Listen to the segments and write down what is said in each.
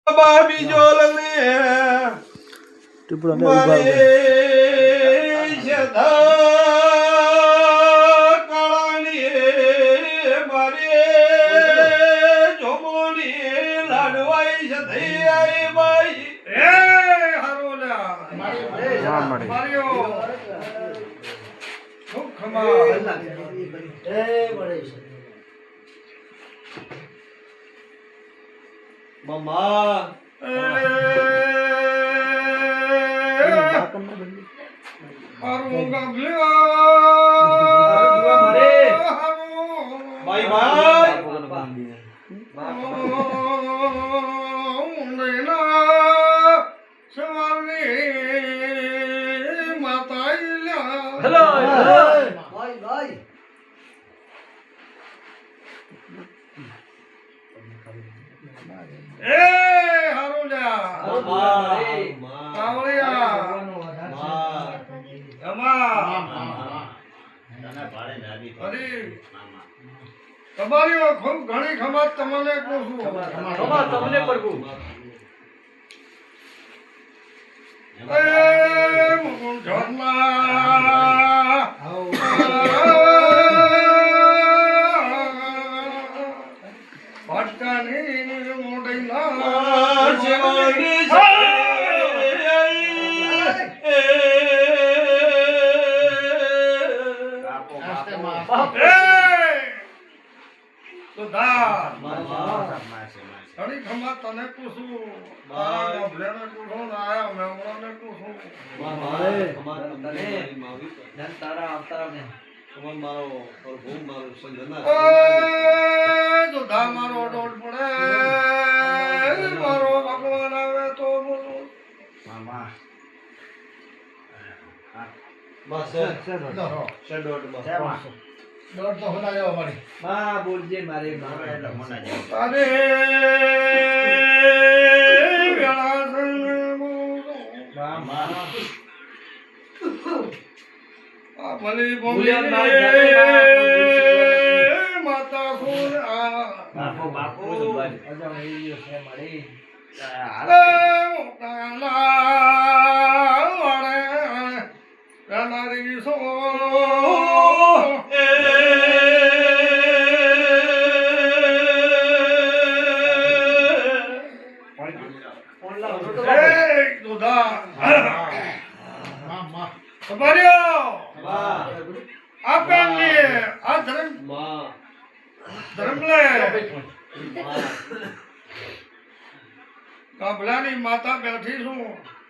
બાબી જોલને મારે કાળાની મારે જોમોની લાડવાઈ છે થઈ આઈ બાઈ એ હરોલા મારીઓ સુખમાં એ મળે છે મમ્મા ભાઈ ભાઈ એ હારુલા કાવળિયા તમારી ખૂબ ઘણી ખબર તમને કહું છું તમને પડવું ઘણી ખમા તને પૂછું તારા ગભલેને પૂછું ને આયા મેમરાને પૂછું તારા અવતારને તમાર મારો પ્રભુ મારો સંજના દુધા મારો ડોટ પડે મારો ભગવાન આવે તો બોલો મામા બસ છે ડોટ બસ ડોટ તો હોના લેવા મારી માં બોલજે મારે મારા એટલે હોના જાય તારે વેળા મામા આ ભલી બોલી માતા ફૂલ આ બાપુ અજા મેરી છે મારી હાલે રાનારી સો કાબલાની માતા બેઠી છું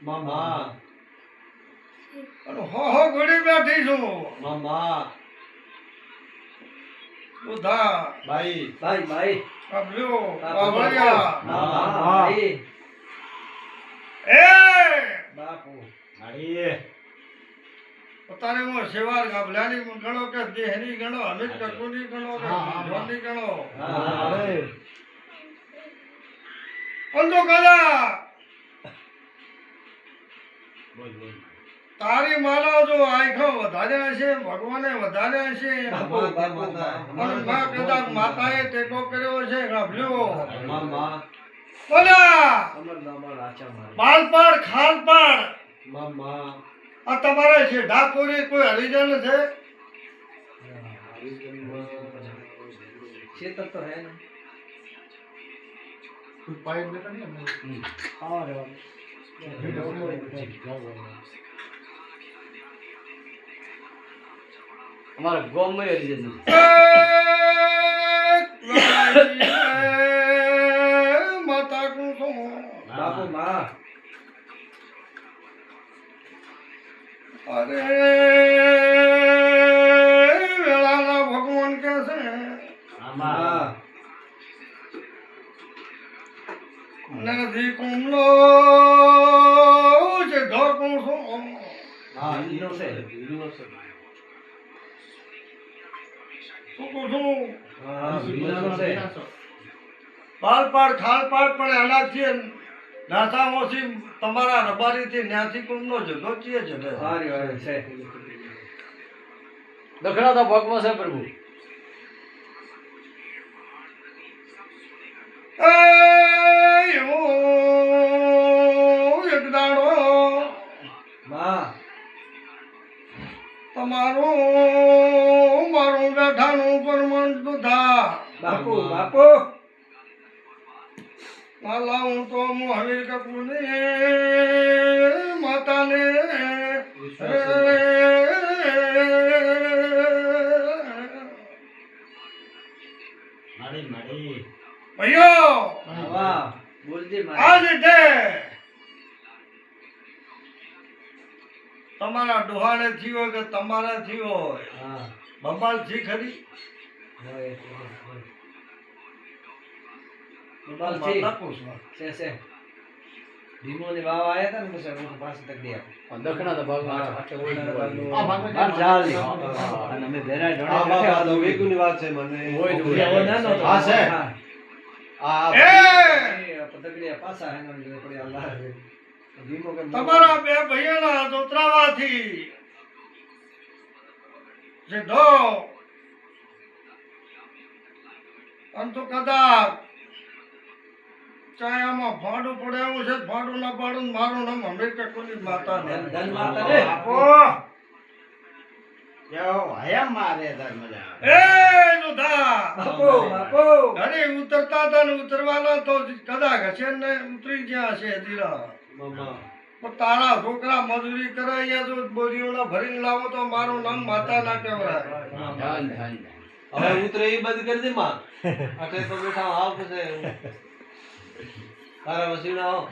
મામા અને હો ઘોડી બેઠી છું મામા ઉધા ભાઈ ભાઈ ભાઈ કાબલ્યો કાબલિયા મામા ભાઈ એ બાપુ મારી પોતાને મો સેવાર કાબલાની ગણો કે દેહની ગણો અમિત કટુની ગણો કે જોની ગણો હા અંધો કલા તારી માલા જો આંખો વધારે હશે ભગવાને વધારે હશે કદાચ માતાએ ટેકો કર્યો છે ગાભલ્યો બોલા બાલપાડ ખાલપાડ આ તમારે છે ઢાકોરી કોઈ હરિજન છે क्षेत्र तो है ना कुछ पाइप देता नहीं हमने हाँ रे हमारे गांव में रीजन माता को तो बापू माँ अरे वेलाना भगवान कैसे नदी कुमलो जे घर कुमसो हां इनो से कुमसो हां इनो से पाल पार खाल पार पण आनाથી નાસાઓથી તમારા રબારીથી ન્યાથી કુમનો જગો ચીએ જગે હારી હારી છે દખણા તો ભગવા છે પ્રભુ એ ઓ તમારું મારું બેઠાનું પરમણ દુધા બાપુ બાપુ માલા હું તો હવીર કપૂને માતાને ભાઈઓ વાહ બોલજી આજ તે તમારા ડોહાને થયો કે તમારે થયો હોય હા બબાલ થી ખરી મોબાઈલ માતા પૂછવા છે ભીમોની વાવ આયા હતા ને પછી હું પાસે તક દે દક્ષિણા દબાવવા આટલે ઓય બાર ચાલ અને અમે ભેરા જોડે વેગુની વાત છે મને ઓય નાનો હા છે હા આ એ પતંગડિયા પાછા હેંગણ જોડે પડી અલ્લાહ ભીમો કે તમારા બે ભાઈઓના દોતરાવાથી સીધો અંતુ કદાચ ચાયામાં ફાડું પડે એવું છે ફાડું ના પાડું મારું નામ હમીર કોની માતા ને ધન માતા ને એ દુધા બાપુ બાપુ ઘરે ઉતરતા હતા ને ઉતરવાના તો કદાચ હશે ને ઉતરી ગયા હશે ધીરા પણ તારા છોકરા મજૂરી કરે અહીંયા જો બોરીઓના ભરીને લાવો તો મારું નામ માતા ના કહેવાય હવે ઉતરે એ બંધ કરી દે માં આટલે તો બેઠા આવ પછી તારા વસીના આવો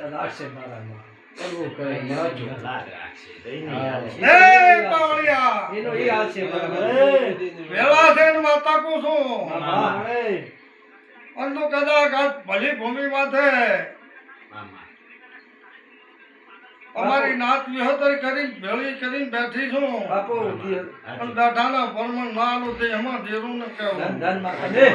લાગશે મારામાં કરવું કરે એ પાવળિયા એનો ઈ હાલ છે બરાબર વેલા છે ને માતા કો છું હા અંતો કદાચ આ ભલી ભૂમિ માથે અમારી નાત વિહોતર કરી ભેળી કરીને બેઠી છું બાપુ પણ દાઢાના પરમણ ના આલું તે એમાં દેરું ન કહેવું ધન માતા ને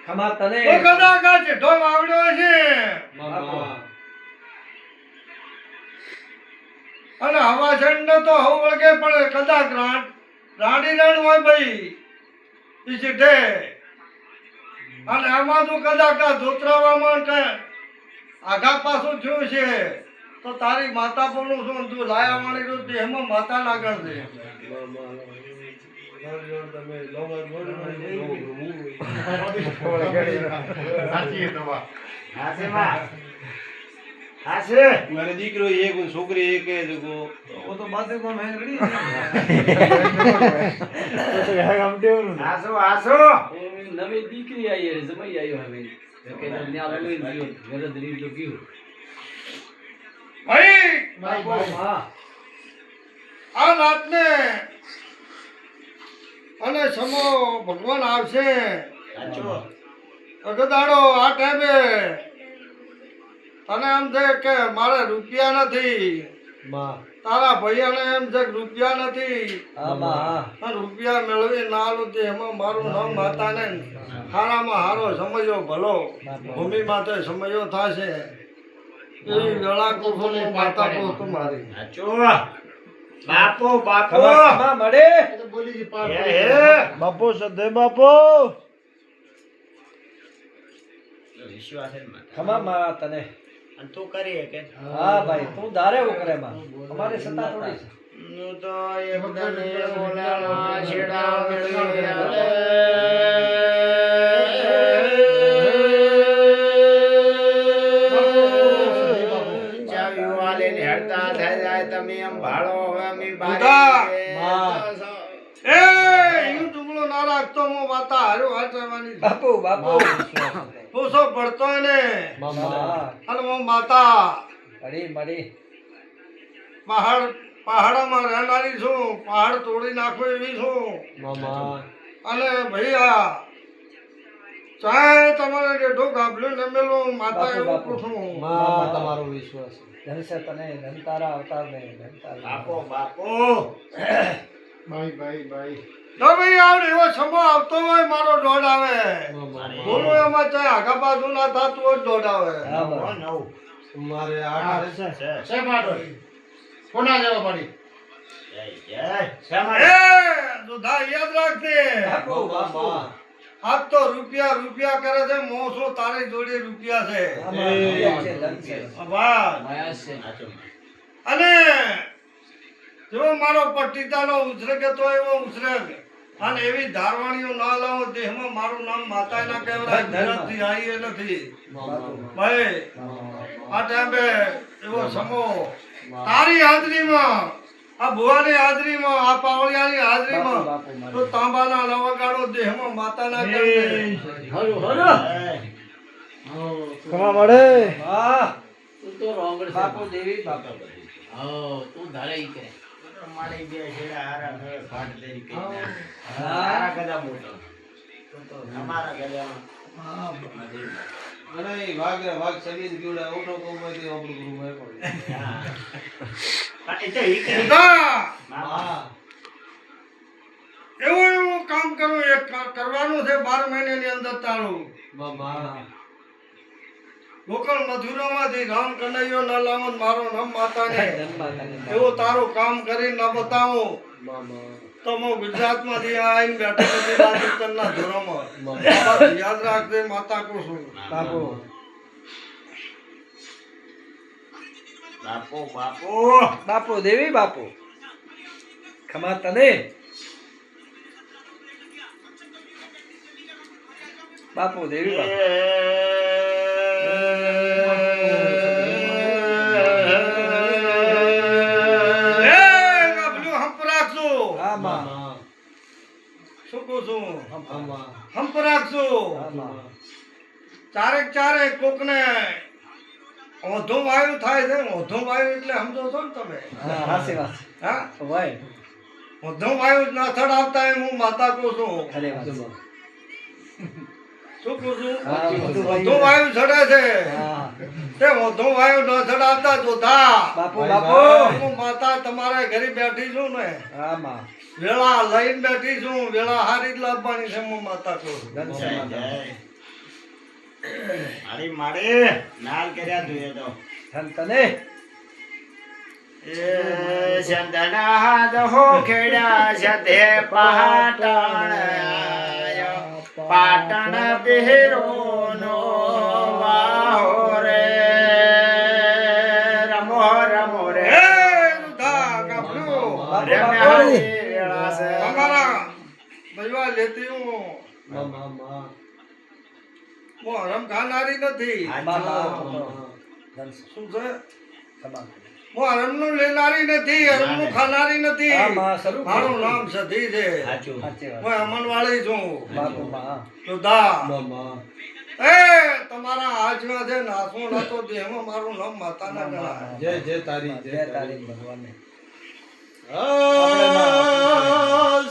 ખમા તને તો કદાચ આ ચિઠ્ઠો આવડ્યો છે અને હવા છંડ તો હવ વળગે પણ કદાચ રાણી રણ હોય ભાઈ ઈ ચિઠ્ઠે અને આમાં તો કદાચ આ ધોતરાવામાં કે આઘા પાછું થયું છે તો તારી માતા પણ શું તું લાયા વાળી તો દેહમાં માતા લાગણ છે મારે દીકરો એક છોકરી એક ઓ તો બાતે કોમ હે રડી નવી દીકરી આવી હે જમાઈ આવ્યો હવે કે ન્યા લઈ ગયો ઘરે દરી તો ગયો ભાઈ બાપુ હા આ રાતને અને સમો ભગવાન આવશે અગદાડો આ ટાઈમે તને એમ છે કે મારે રૂપિયા નથી તારા ભૈયાને એમ છે કે રૂપિયા નથી અને રૂપિયા મેળવી ના આલું તે એમાં મારું નામ માતા ને હારામાં હારો સમજો ભલો ભૂમિ માથે સમજો થશે એવી વેળા કુફોની માતા પોત મારી બાપુ બાપુ માં મળે બાપુ સદે બાપુ ખમા માં તને તું કરીએ કે હા ભાઈ તું ધારે એવું કરે માં અમારે સત્તા થોડી છે હું તો એ બધાને બોલાવા છેડા મેળવી આલે ચાવી વાલે ને હડતા થઈ જાય તમે એમ ભાળો હવે અમે એ ઈ ટુકડો ના રાખતો મો વાતા હારું હાચવાની બાપુ બાપુ પૂછો પડતો ને મામા અને મો માતા મળી મળી પહાડમાં રહેનારી છું પહાડ તોડી નાખો એવી છું મામા અને ભૈયા ચાહે તમારે જેઠો ગાભલ્યું ને મેલું માતા એવું પૂછું મામા તમારો વિશ્વાસ ધન છે તને ધન તારા અવતાર ને ધન તારા બાપો તો ભાઈ આવડે એવો સમો આવતો હોય મારો દોડ આવે બોલું એમાં ચાહે આગા બાજુ ના થતું હોય દોડ આવે મારે આ એ દુધા યાદ રાખજે બાપુ બાપુ આજ તો રૂપિયા રૂપિયા કરે છે મોસો તારી જોડે રૂપિયા છે વાહ અને જો મારો પટ્ટીતાનો ઉછરેક હતો એવો ઉછરેક અને એવી ધારવાણીઓ ના લાવો દેહમાં મારું નામ માતા ના કહેવાય ગુજરાતથી આવી એ નથી ભાઈ આ ટાઈમે એવો સમો તારી હાજરીમાં આ ભુવાની હાજરીમાં આ પાવળિયાની હાજરીમાં તો તાંબાના નવગાડો દેહમાં માતાના કહેવાય કમા મળે તું તો રોંગળ છે. બાપુ દેવી બાપુ તું ધારે ઈ કરે. મારી બે છેડા હારા ઘરે ફાટ દેરી કરી નાખે. હા. હારા ગદા મોટો. અમારા ગદામાં અને એ વાઘ રે વાઘ સગીન ગીવડા ઓટો કોમમાંથી આપણું ગુરુ હોય પણ હા. એ તો ઈ કે ખુદા, હા એવું એવું કામ કરવું એક કરવાનું છે 12 મહિનાની અંદર તારું બાબા ગોકળ મથુરામાંથી રામ કનૈયો ન લાવો ને મારો નામ માતાને એવું તારું કામ કરી ન બતાવું તો હું ગુજરાતમાંથી આવીને બેઠો નથી રાજસ્થાનના ધોરણમાં યાદ રાખજે માતા કો છું બાપુ બાપો બાપો બાપુ દેવી બાપુ ખમા તને બાપુ દેવી બાપુ એ ગબલું હંપ રાખજો હા માં શું કહું છું આમાં હંપ રાખજો હા માં ચારેક કોકને ઓધું વાયુ થાય છે ઓધું વાયુ એટલે સમજો છો ને તમે હા હાસી વાત હા ભાઈ ઓધું વાયુ ના થડાવતા એમ હું માતા કહું છું ખરી વાત શું કહું છું હા, ઓધું ઓધું વાયુ ચડે છે હા તે ઓધું વાયુ ન ચડાવતા જોતા બાપુ બાપુ હું માતા તમારા ઘરે બેઠી છું ને હા માં વેળા લઈને બેઠી છું વેળા હારી જ લાવવાની છે હું માતા કહું છું ધન જય સમાન જય. મારી મારે નાલ કર્યા જોઈએ તો ધન તને એ ચંદના દહો ખેડા સધે પાટણ પાટણ બહેરો નો વાહો રે રમો રમો રે હે દુધા ગાભરું રમ્યા વેળા છે તમારા દૈવા લેતી હું મામા હું હરમ ખાનારી નથી માં ધન શું છે સમાન હું હરમનું લેનારી નથી હરમનું ખાનારી નથી હા માં શરૂ મારું નામ સધી છે સાચું સાચી વાત હું અમનવાળી છું બાપુ માં દુધા મામા એ તમારા હાથમાં છે નાસો નાતો દેહમાં મારું નામ માતાના ગણાય જય જય તારી જય તારીખ ભગવાનને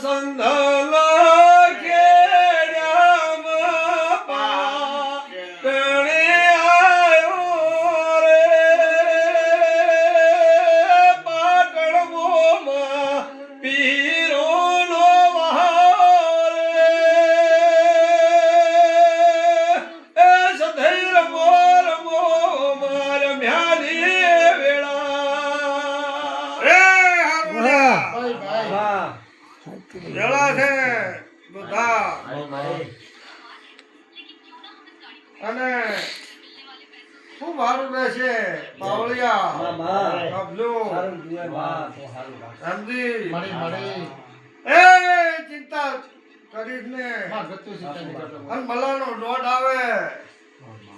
સંધલ ખેડામાં પાટણે આયો રે પાટણ મોમાં પીરોનો વહાર રે એ સધૈર મોર મોમાં રમ્યાની વેળા રે હારુડા માં વેળા છે દુધા અને ખૂબ સારું રહેશે પાવળિયા માં ગબલું સારું જોઈએ માં તો સારું લાગે સમજી એ ચિંતા કરીશ ને અને મલાનો દોઢ આવે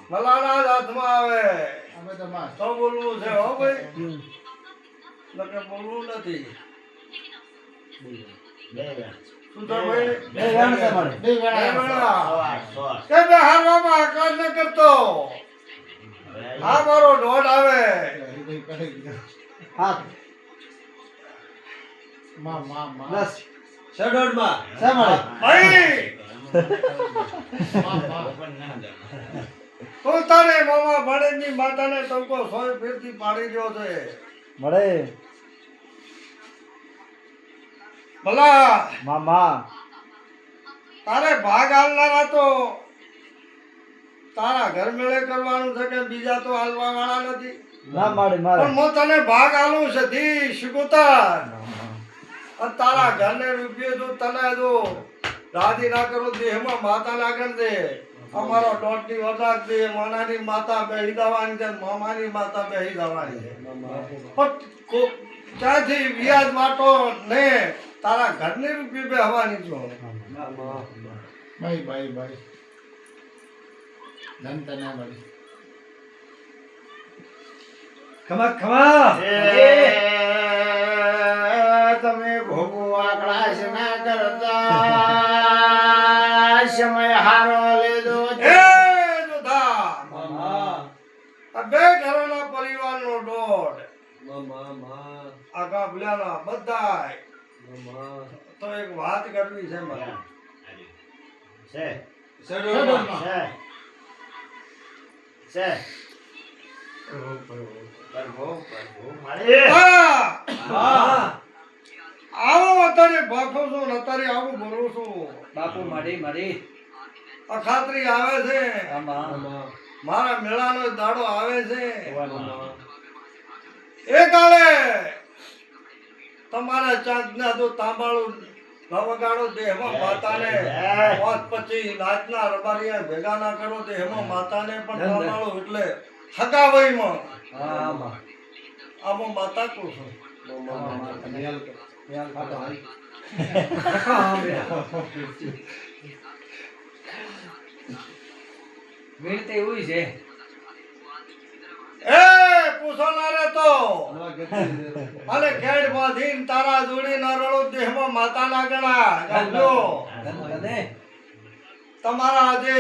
મલાના જ હાથમાં આવે તો બોલવું છે હો ભાઈ નકર બોલવું નથી શું તો ભાઈ બે વેણ છે મળે બે વેળા. કે બે હારવામાં આકાશ ન કરતો આ મારો દોઢ આવે હાથ બસ શેડોડમાં શા મળે ભાઈ તો તારે મામા ભાણેજની માતાને ટંકો 100 ફેરથી પાડી દ્યો છે મળે ભલા મામા તારે ભાગ હાલનારા તો તારા ઘર મેળે કરવાનું છે કે બીજા તો હાલવા વાળા નથી ના માડે મારે પણ હું તને ભાગ હાલું છે ધી શિકોતર અને તારા ઘરને રૂપિયો જો તને જો રાજી ના કરો દેહમાં માતા ના કરી દે અમારો દોઢની વધાક દે માનાની માતા બેહી જવાની છે મામાની માતા બેહી જવાની છે પણ ત્યાંથી વ્યાજ વાટો ને તારા ઘરની રૂપી બેહવાની છો ભાઈ ધન તને મળી ખમા ખમા તમે ભોગો આકળાશ ના કરતા સમય હારો લેજો એ જોધા આ બે ઘરોના પરિવારનો દોડ આ ગામડાના બધાય તો એક વાત કરવી છે મારે છે શેડોલમાં. છે પ્રભુ મારે હા. આવો અત્યારે ભાખો છું ને અત્યારે આવું બોલું છું બાપુ મારી અખાત્રી આવે છે આમાં મારા મેળાનો દાડો આવે છે એ કાળે તમારા ચાંદના તો તાંબાળું વગાડો દેહમાં માતાને પાંચ પછી નાચના રબારિયા ભેગા ના કરો દેહમાં માતાને પણ તાંબાળું એટલે હગાવાઈમાં આમાં આમાં માતા કહું છું વીણતે એવું છે એ પૂછનારે તો અને ખેડ બાંધીને તારા જોડી ના રડો દેહમાં માતા ના ગણા ગામજો તને તમારા આજે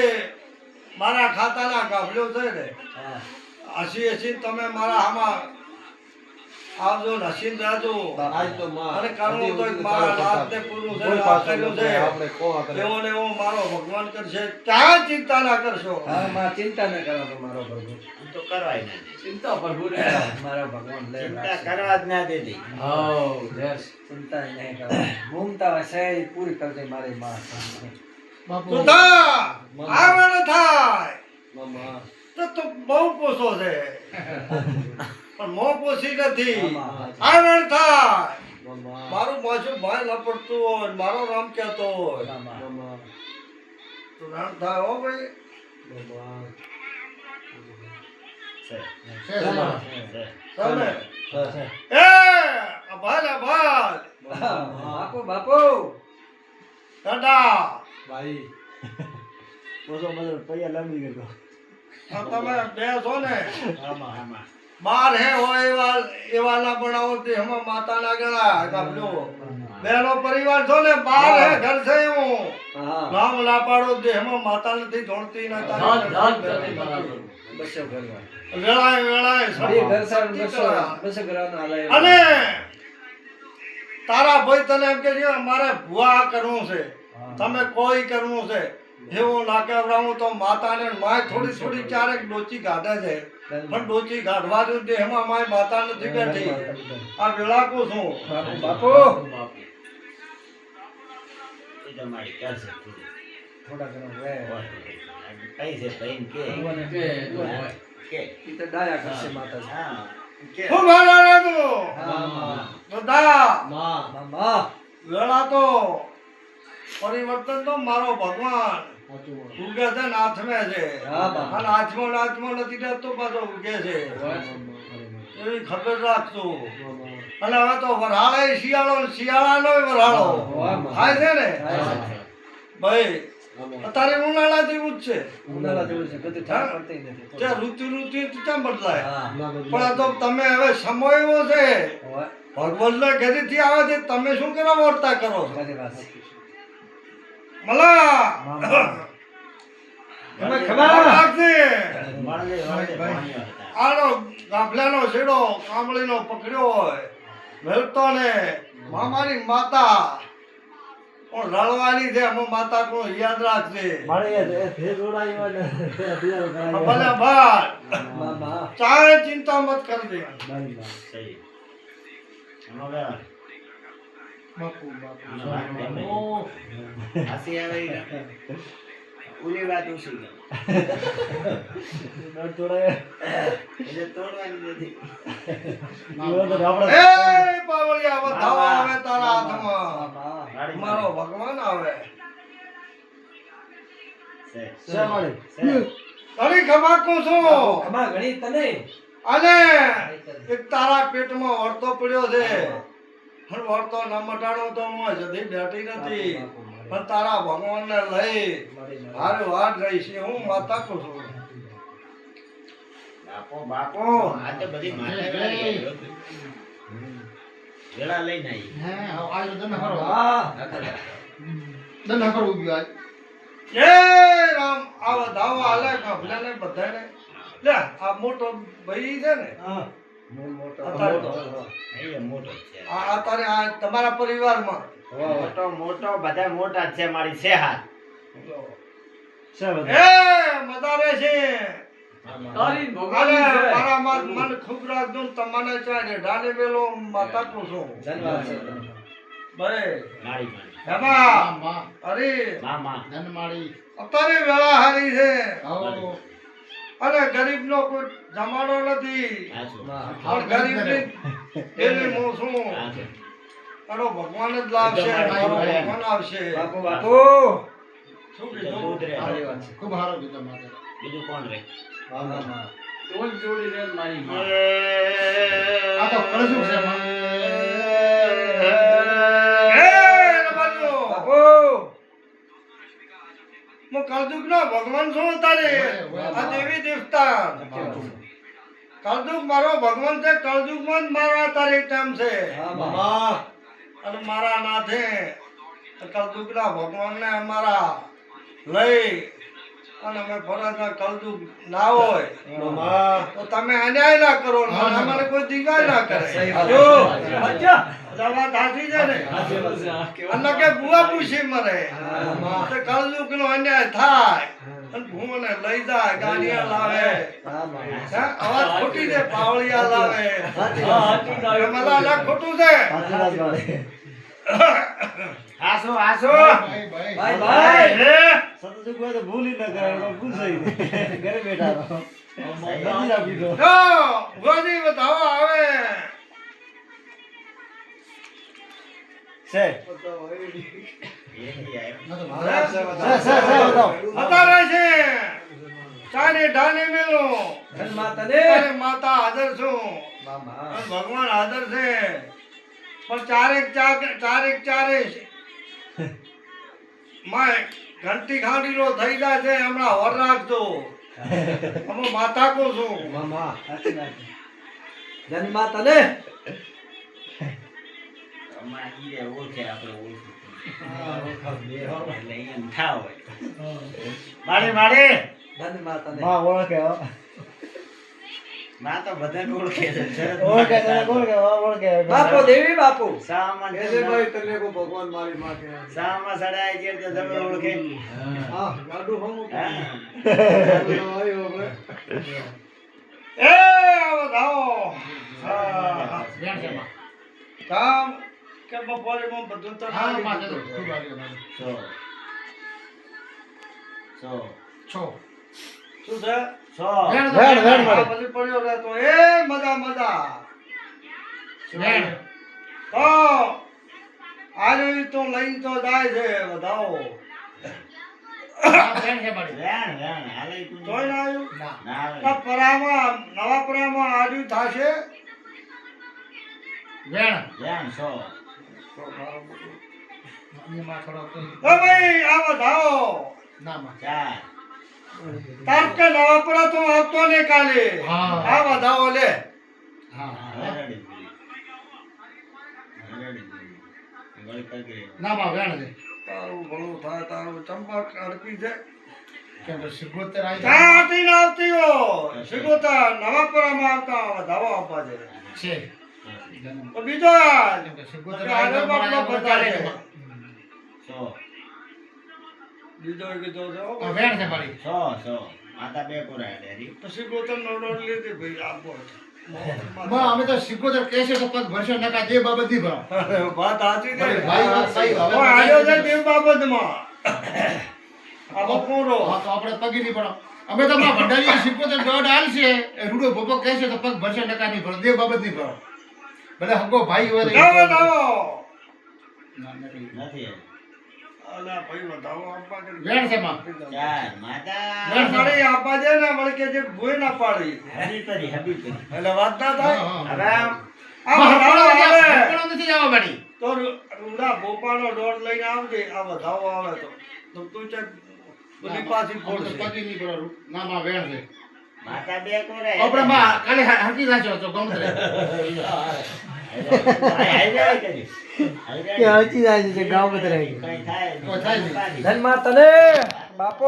મારા ખાતાના ગાભલ્યો છે ને હસી તમે મારા આમાં આવજો ને હસીને જાજો અને કરવું તો મારા લાભને પૂરું છે લાભ કર્યું છે એવો ને એવો મારો ભગવાન કરશે ક્યાં ચિંતા ના કરશો હા માં ચિંતા ન કરો તો મારો પ્રભુ તો કરવાય ના ચિંતા પ્રભુ રે મારો ભગવાન લે ચિંતા કરવા જ ના દેતી હો જસ ચિંતા નહીં કરો ઘૂમતા હશે પૂરી કરજે મારી માં સુધા આવણ થાય તો તું બહુ પોસો છે પણ મો પોસી નથી આવણ થાય મારું માછું ભાઈ ન પડતું હોય મારો રામ કહેતો હોય તું રામ થાય હો ભાઈ ચાલે એ અભાલ અભાલ બાપુ દાદા પોસો મને પૈયા લાંબી ગયો આ તમે બે છો ને બાર હે હોય એવા ના બનાવો તે એમાં માતા ના ગણા ગામજો બેનો પરિવાર છો ને બાર હે ઘર છે હું નામ ના પાડો તે એમાં માતા નથી ધોણતી ના બસો કરવા વેળાએ બે ઘર સારું બસો કરવાના હાલે અને તારા ભાઈ તને એમ કે છે મારે ભુવા કરવું છે તમે કોઈ કરવું છે એવું ના કહેવડાવું તો માતાને માય થોડી થોડી ચારેક ડોચી ગાઢે છે પણ ડોચી ગાઢવા દઉં તે એમાં માય માતા નથી બેઠી આ વેળાકું છું બાપુ એ તમારી કરશે થોડા ઘણો રે કઈ છે ભાઈ કે ભગવાને કે ઈ તો ડાયા કરશે માતા હા કે હું મારા રાગો હા બધા મામા વેળા તો પરિવર્તન તો મારો ભગવાન ઉગે છે ને હાથમે છે હા બાપા. અને હાથમાં નથી રહેતો પાછો ઉગે છે એવી ખબર રાખજો અને હવે તો વરહાળે શિયાળો ને શિયાળાનો વરહાળો થાય છે ને ભાઈ અત્યારે ઉનાળા જેવું જ છે ઉનાળા જેવું છે કદી ઠાર પડતી નથી તે ઋતુ કેમ બદલાય હા પણ આ તો તમે હવે સમય એવો છે ભગવાનના ઘરેથી આવે છે તમે શું કરવા વર્તા કરો છો મારી વાત મલા તમે ખબર રાખજે. મળે પાણી આનો ગાભલાનો છેડો કામળીનો પકડ્યો હોય મેલતો ને મામાની માતા પણ રળવાની છે અમુક માતા કોઈ યાદ રાખજે મારે એ ભેજ ઉડાઈ હોય ને તે દિયાળ કરાય ભલે ભાઈ મામા ચાહે ચિંતા મત કરજે મારી વાત સહી હવે હસી આવે ઓલી વાત ઓછી ગઈ. નળ તોડાય એટલે તોડવાની નથી ઈવો તો આપણે એ પાવળિયા વધાવા આવે તારા હાથમાં મામા ગાડી મારો ભગવાન આવે શા મળે ઘણી ખમાકું છું આમાં ઘણી તને અને એક તારા પેટમાં વળતો પડ્યો છે પણ વળતો ન મટાડો તો હું જદી બેઠી નથી પણ તારા ભગવાનને લઈ હારે વાટ રહી છે હું માતા કહું છું બાપો બાપો આ તો બધી માતા વેળા લઈને આવી એ રામ આવા દાવા હાલે ભલે બધાને લે આ મોટો ભાઈ છે ને અત્યારે તો. અહીં મોટો છે આ તારે આ તમારા પરિવારમાં મોટો મોટો બધા મોટા જ છે મારી છે હાથ શા બધું એ મદારે છે તારી અને ભગવાન છે. મારા મન ખૂબ રાખજો ને તમને ચાલે ડાલે વેલો માતા કહું છું ધન્યવાદ છે ભાઈ મારી મારી હેમા અરે મામા અત્યારે વેળા હારી છે અને ગરીબનો કોઈ જમાનો નથી હાચું પણ ગરીબની પેલી મોસું હાચું તારો ભગવાન જ લાવશે મારો ભગવાન આવશે બાપુ બાપુ શું બીજું કીધું દૂધ રે. સારી વાત છે બીજું કોણ રે તું જ જોડી રે મારી માં. એ રબાજો બાપુ હું કલયુગનો ભગવાન છું તારે આ દેવી દેવતા કલયુગ મારો ભગવાન છે કલયુગમાં જ મારા તારે ટાઈમ છે હા મામા અને મારા નાથે કલયુગના ભગવાનને અમારા લઈ અને અમે ફરજના કલયુગ ના હોય મામા તો તમે અન્યાય ના કરો ને અમારે કોઈ દિગાય ના કરે હાચું. દવા થાકી છે ને અને કે બુઆ પૂછી મરે તો કલયુગનો અન્યાય થાય અને ભૂને લઈ જાય ગાડિયા લાવે હે? અવાજ ખોટી દે પાવળિયા લાવે મલા ના ખોટું છે સાચી વાત મળે હાસો હાસો ભાઈ ભાઈ સતત કોઈ તો ભૂલી ન કરે તો ભૂલ થઈ ઘરે બેઠા રહો નથી આપી દો જો ઉગાડી બતાવો આવે છે એ નહીં આવ્યો. બતાવો અત્યારે છે ચારે ઢાને મેલો ધન્યવાદ તને અને માતા હાજર છું મામા અને ભગવાન હાજર છે પણ ચારે માય ઘંટી ખાંડીલો થઈ જાય છે હમણાં વર રાખજો અમે માતા કો છું મામા સાચી વાત છે. ધન્યવાદ તને હમણાં ઈ રે ઓળખે આપણે ઓળખું એટલે એમ થાવ હોય. મારી મારી ધન્યવાદ તને માં ઓળખે હો માં તો બધાને ઓળખે છે ઓળખે તને ઓળખે ઓળખે બાપુ દેવી બાપુ સામાન એ જે ભાઈ તને કો ભગવાન મારી માં કે સામા સડાય છે તો તમે ઓળખે હા ગાડું હમ હા. આવ્યો આપણે એ આવો ધાવો હા. કામ કે બપોરે માં બધું તો ના લીધું. સો શું છે સો વેણ મળે આ બધી પડ્યો રહેતો એ મજા મજા તો આજે તો લઈને તો જાય છે બધાઓ વેણ હાલે તું જોઈ ને આવ્યું ના આવે. આ પરામાં નવા પરામાં આવ્યું થશે વેણ સો ઓ ભાઈ આવો ધાવો ચાર તાર કે નવા પરા તો આવતો ને કાલે આવો ધાવો લે હરડી દીધી. હરડી દીધી. વળી કરકે. તારું ભલું થાય તારું ચંપક અડકી છે સિગોતર ક્યાં હતી ને આવતી હો શીખોતા નવા પરામાં આવતા ધાવો આપવા છે તો બીજો આજ. આગળ બાટલો બતાવે છે. સો બીજો કીધો છે હો. સો સો માતા બે કોરા ડેરી પછી ગોતમ નોડો લીધી ભાઈ આપો અમે તો સિગોતર કેસે તો પગ ભરશે નકા જે બાબત ની ભરો વાત સાચી છે ભાઈ વાત સહી હવે ઓ આયો છે દેવ બાબતમાં આ બપોરો હા તો આપણે પગી નહીં પડો અમે તો માં ભંડારી સિગોતર દોડ હાલશે એ રૂડો ભોપો કહેશે તો પગ ભરશે નકા નહીં ભરો જે બાબત નહીં ભરો ભલે હગો ભાઈ હોય તો લાવો લાવો નથી અલા ભાઈ વધાવો આપવા દે. વેણ છે માં ચાર માતા વેણ સાડી આપવા દે ને વળી કે જે ભૂય ના પાડી હબીપરી એટલે વાત ના થાય. હા, હા. હવે આ માં વધાવો આવે હકડો નથી જવા બાડી તો રૂડા ભોપાનો દોડ લઈને આવજે. આ વધાવો આવે તો તું છે બધી પાછી ફોડશે. પગી નહીં પડો ના માં વેણ છે માતા બે કોરે આપણે માં કાલે હરકી નાખ્યો તો ગમતરે કે હચી જાય છે ગામ બતરાય કઈ થાય કોઈ થાય નહીં. પાડી. ધન માં તને બાપો